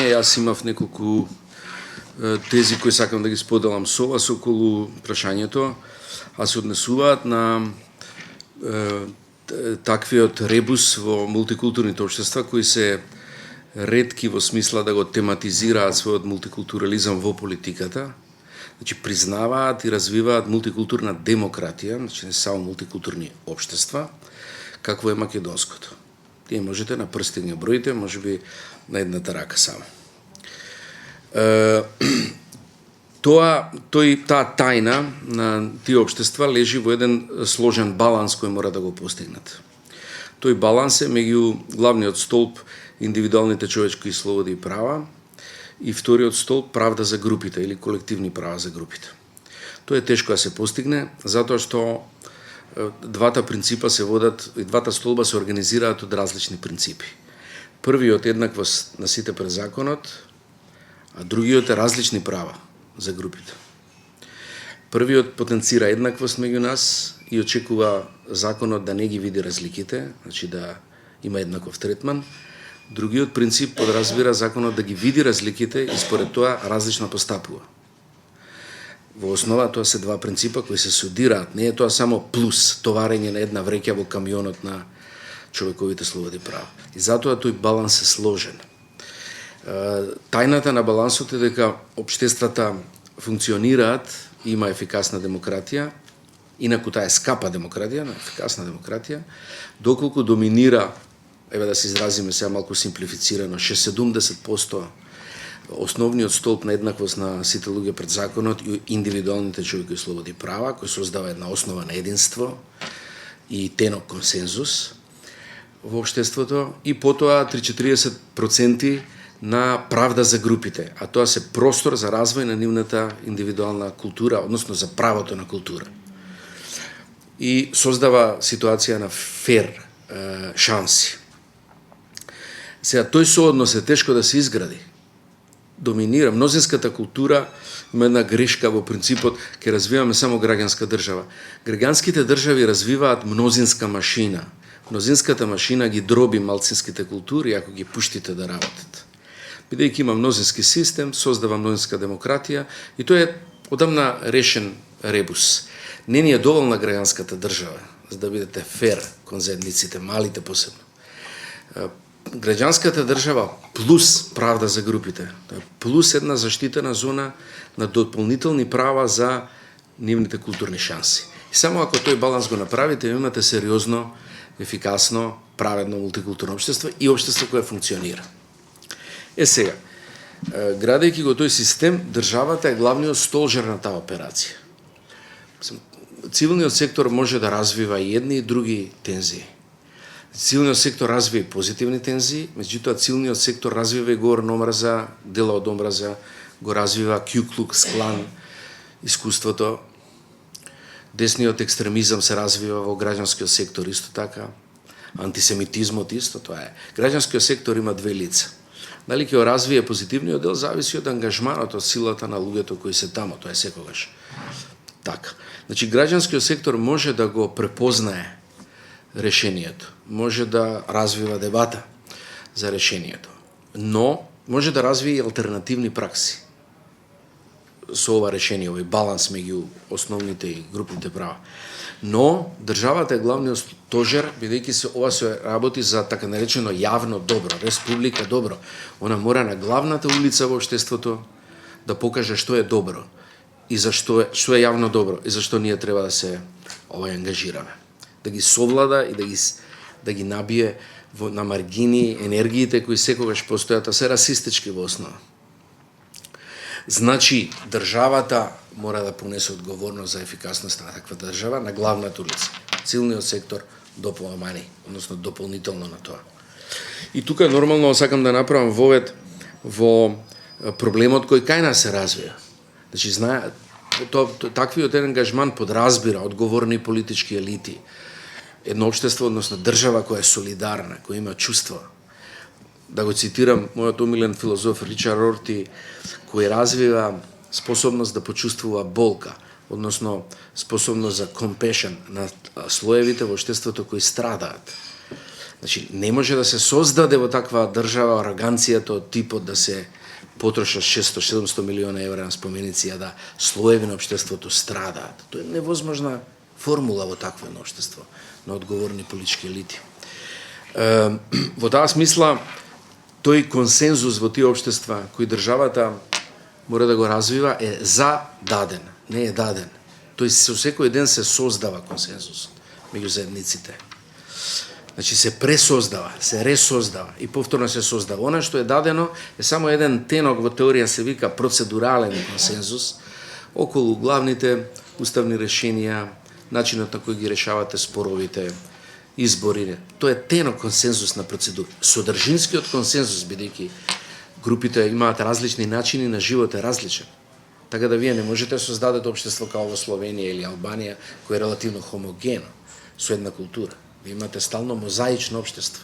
прашање. Јас имав неколку тези кои сакам да ги споделам со вас околу прашањето, а се однесуваат на таквиот ребус во мултикултурните општества кои се ретки во смисла да го тематизираат својот мултикултурализам во политиката. Значи признаваат и развиваат мултикултурна демократија, значи не само мултикултурни општества, какво е македонското. Тие можете на прсти ги броите, можеби на едната рака само. Таа тајна на тие општества лежи во еден сложен баланс кој мора да го постигнат. Тој баланс е меѓу главниот столб индивидуалните човечки слободи и права и вториот столб правда за групите или колективни права за групите. Тоа е тешко да се постигне, затоа што двата принципа се водат и двата столба се организираат од различни принципи. Првиот еднаквост на сите пред законот, а другиот е различни права за групите. Првиот потенцира еднаквост меѓу нас и очекува законот да не ги види разликите, значи да има еднаков третман. Другиот принцип подразбира законот да ги види разликите и според тоа различно постапува. Во основа тоа се два принципа кои се судираат, не е тоа само плюс товарење на една вреќа во камионот на човековите слободи и права. И затоа тој баланс е сложен. Тајната на балансот е дека општествата функционираат и има ефикасна демократија, инаку таа е скапа демократија, ефикасна демократија, доколку доминира, еве да се изразиме сега малку симплифицирано, 70% основниот столб на еднаквост на сите луѓе пред законот и индивидуалните човекови слободи и права, кој создава една основа на единство и тенок консензус во општеството, и потоа 3-40% на правда за групите, а тоа се простор за развој на нивната индивидуална култура, односно за правото на култура. И создава ситуација на фер шанси. Сега, тој сооднос е тешко да се изгради. Доминира. Мнозинската култура има една грешка во принципот, ке развиваме само граѓанска држава. Граѓанските држави развиваат мнозинска машина. Мнозинската машина ги дроби малцинските култури, ако ги пуштите да работат. Бидејќи има мнозински систем, создава мнозинска демократија и тоа е одамна решен ребус. Не ни е доволна граѓанската држава, за да бидете фер кон заедниците, малите посебно. Граѓанската држава плюс правда за групите, плюс една заштитена зона на дополнителни права за нивните културни шанси. И само ако тој баланс го направите, имате сериозно, ефикасно, праведно мултикултурно општество и општество кое функционира. Сега, градејќи го тој систем, државата е главниот столжер на таа операција. Цивилниот сектор може да развива и едни и други тензии. Цивилниот сектор развива и позитивни тензии, меѓутоа цивилниот сектор развива и говор на омраза, дела од омраза, го развива Ку Клукс Клан, искуството. Десниот екстремизам се развива во граѓанскиот сектор исто така, антисемитизмот исто тоа е. Граѓанскиот сектор има две лица. Дали ќе го развие позитивниот дел зависи од ангажманот, од силата на луѓето кои се тамо, тоа е секогаш така. Значи граѓанскиот сектор може да го препознае решението, може да развива дебата за решението, но може да развие и алтернативни пракси со ова решение, овој баланс меѓу основните и групните права. Но државата е главниот стожер, бидејќи ова се работи за така наречено јавно добро, республика добро. Она мора на главната улица во општеството да покаже што е добро и што е јавно добро и зашто ние треба да се ангажираме. Да ги совлада и да ги набие на маргини енергиите кои секогаш постојат, а се расистички во основа. Значи, државата мора да понесе одговорност за ефикасност на таква држава на главната улица. Цивилниот сектор дополнително, односно дополнително на тоа. И тука нормално сакам да направам вовед во проблемот кој кај нас се развија. Значи, таквиот ангажман подразбира одговорни политички елити, едно општество, односно држава која е солидарна, која има чувства. Да го цитирам мојот омилен филозоф Ричард Рорти, кој развива способност да почувствува болка, односно способност за compassion на слоевите во општеството кои страдаат. Значи, не може да се создаде во таква држава ароганцијата од типот да се потроша 600-700 милиона евра на споменици, а да слоеви на општеството страдаат. Тоа е невозможна формула во такво едно општество на одговорни политички елити. Во таа смисла, тој консензус во тие општества кои државата мора да го развива е зададен, не е даден. Тој со секој ден се создава консензус меѓу заедниците. Значи се пресоздава, се ресоздава и повторно се создава. Она што е дадено е само еден тенок, во теорија се вика процедурален консензус околу главните уставни решенија, начинот на кој ги решавате споровите, избори. Тоа е тенок консензус на процедура. Содржинскиот консензус, бидејќи групите имаат различни начини на живот, е различен. Така да вие не можете да создадете општество како во Словенија или Албанија, кој е релативно хомогено, со една култура. Вие имате стално мозаично општество.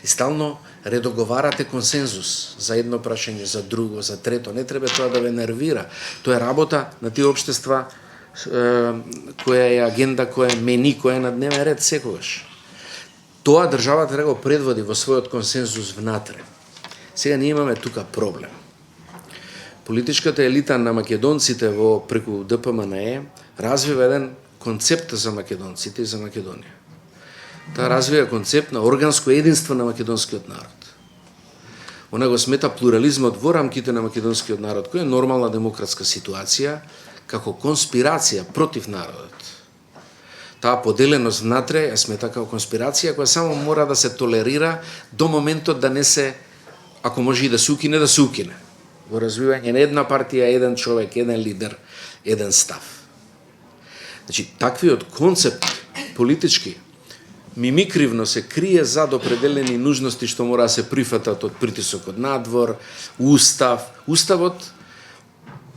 И стално редоговарате консензус за едно прашање, за друго, за трето. Не треба тоа да ве нервира. Тоа е работа на тие општества која е агенда, која е мени, која е на дневен ред секогаш. Тоа државата треба го предводи во својот консензус внатре. Сега ние имаме тука проблем. Политичката елита на македонците во преку ДПМНЕ развива еден концепт за македонците и за Македонија. Таа развива концепт на органско единство на македонскиот народ. Она го смета плурализмот во рамките на македонскиот народ, кој е нормална демократска ситуација, како конспирација против народот. Таа поделеност внатре ја смета како конспирација која само мора да се толерира до моментот да не се, ако може и да се укине, да се укине. Во развивање на една партија, еден човек, еден лидер, еден став. Значи, таквиот концепт политички мимикривно се крие зад определени нужности што мора да се прифатат од притисок од надвор, устав. Уставот,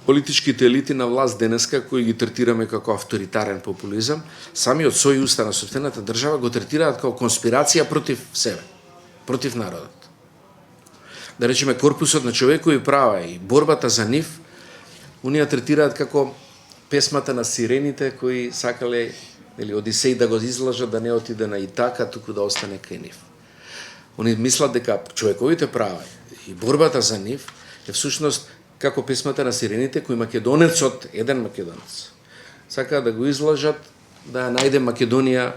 политичките елити на власт денеска, кои ги третираме како авторитарен популизам, самиот сој устав на сопствената држава го третираат како конспирација против себе, против народот. Да речеме, корпусот на човекови права и борбата за нив, оние третираат како песмата на сирените кои сакале или Одисеј да го излажат да не отиде на Итака, туку да остане кај нив. Они мислат дека човековите права и борбата за нив е всушност како песмата на сирените кои македонецот, еден македонец, сака да го излажат да ја најде Македонија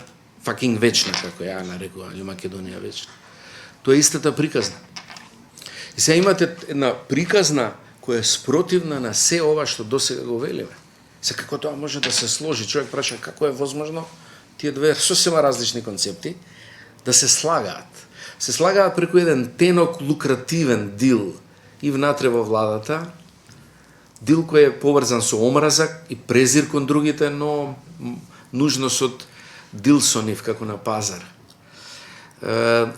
fucking вечна, како ја нарекува, или Македонија вечна. Тоа е истата приказна. И сега имате една приказна која е спротивна на се ова што досега го велиме. Сега како тоа може да се сложи? Човек праша како е возможно тие две сосема различни концепти да се слагаат. Се слагаат преку еден тенок лукративен дил и внатре во владата, дил кој е поврзан со омразак и презир кон другите, но нужносот дил со нив како на пазар.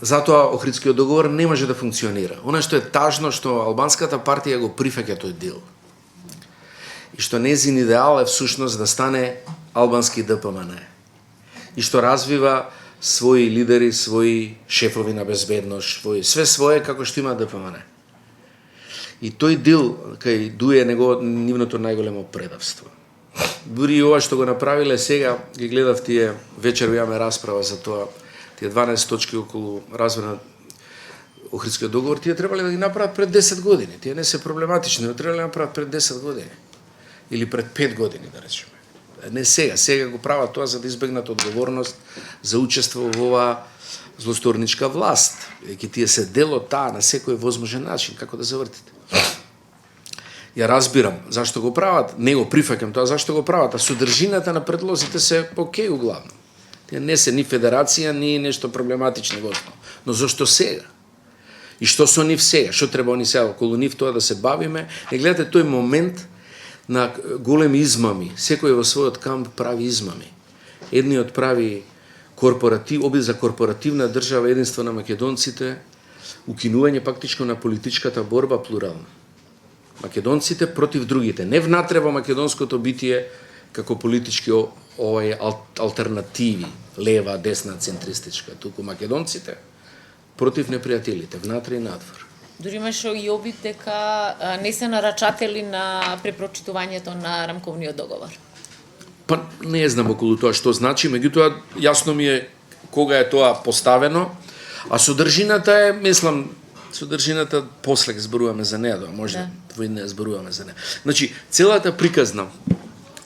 Затоа Охридскиот договор не може да функционира. Она што е тажно што албанската партија го прифаќа тој дил. И што незин идеал е всушност да стане албански ДПМНЕ. И што развива своји лидери, своји шефови на безбедност, све свое како што има ДПМНЕ. И тој дил кај дуе нивното најголемо предавство. Дури и ова што го направиле сега, ги гледав тие, вечер имаме расправа за тоа, тие 12 точки околу развој на Охридскиот договор, тие требале да ги направат пред 10 години. Тие не се проблематични, но требале да направат пред 10 години. Или пред 5 години, да речеме. Не сега. Сега го прават тоа за да избегнат одговорност за учество во оваа злосторничка власт. Бидејќи тие се дел од таа на секој возможен начин, како да завртите. Ја разбирам зашто го прават, не го прифаќам тоа зашто го прават, а содржината на предлозите се окей углавно. Тие не се ни федерација, ни нешто проблематично во тоа. Но зашто сега? И што со нив сега? Што треба они сега околу нив тоа да се бавиме? Не гледате тој момент на големи измами. Секој во својот камп прави измами. Едниот прави обид за корпоративна држава, единство на македонците, укинување фактичко на политичката борба плурална. Македонците против другите, не внатре во македонското битие како политички овај алтернативи, лева, десна, центристичка, туку македонците против непријателите, внатре и надвор. Дури имаше и обид дека не се нарачатели на препрочитувањето на рамковниот договор. Па не знам околу тоа што значи, меѓутоа јасно ми е кога е тоа поставено, А содржината е, мислам, содржината после ќе зборуваме за неа, може во не зборуваме за неа. Значи, целата приказна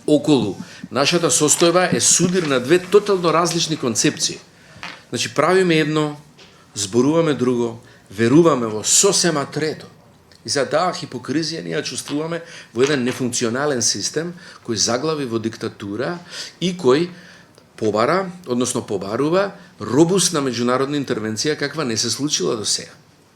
околу нашата состојба е судир на две тотално различни концепции. Значи, правиме едно, зборуваме друго, веруваме во сосема трето. И за таа хипокризија ние чувствуваме во еден нефункционален систем кој заглави во диктатура и кој побара, односно побарува робусна меѓународна интервенција каква не се случила до сега.